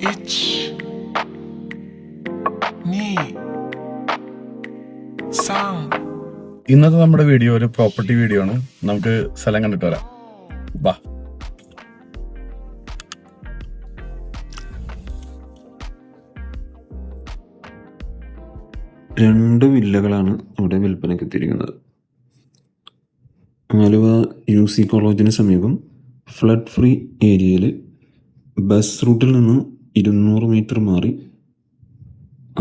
1 2 ഇന്നത്തെ നമ്മുടെ വീഡിയോ ഒരു പ്രോപ്പർട്ടി വീഡിയോ ആണ്. നമുക്ക് സ്ഥലം കണ്ടിട്ട് വരാം. വാ. രണ്ട് വില്ലകളാണ് ഇവിടെ വിൽപ്പനയ്ക്ക് എത്തിയിരിക്കുന്നത്. ആലുവ UC കോളേജിന് സമീപം ഫ്ലഡ് ഫ്രീ ഏരിയയിൽ ബസ് റൂട്ടിൽ നിന്ന് 200 മീറ്റർ മാറി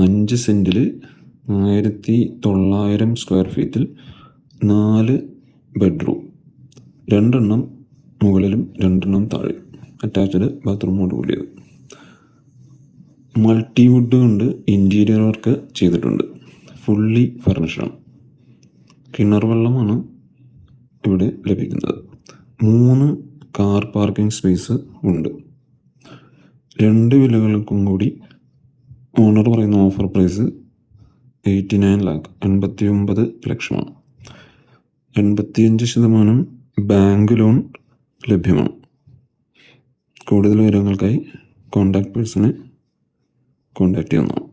5 സെൻറ്റിൽ 1900 സ്ക്വയർ ഫീറ്റിൽ 4 ബെഡ്റൂം, 2 മുകളിലും 2 താഴെ, അറ്റാച്ച്ഡ് ബാത്റൂമോട് കൂടിയത്. മൾട്ടിവുഡ് കൊണ്ട് ഇൻറ്റീരിയർ വർക്ക് ചെയ്തിട്ടുണ്ട്. ഫുള്ളി ഫർണിഷ്ഡാണ്. കിണർ വെള്ളമാണ് ഇവിടെ ലഭിക്കുന്നത്. 3 കാർ പാർക്കിംഗ് സ്പേസ് ഉണ്ട്. 2 വില്ലകൾക്കും കൂടി ഓണർ പറയുന്ന ഓഫർ പ്രൈസ് 89 lakh 89 ലക്ഷമാണ്. 85% ബാങ്ക് ലോൺ ലഭ്യമാണ്. കൂടുതൽ വിവരങ്ങൾക്കായി കോൺടാക്ട് പേഴ്സണെ കോൺടാക്ട് ചെയ്യുന്നതാണ്.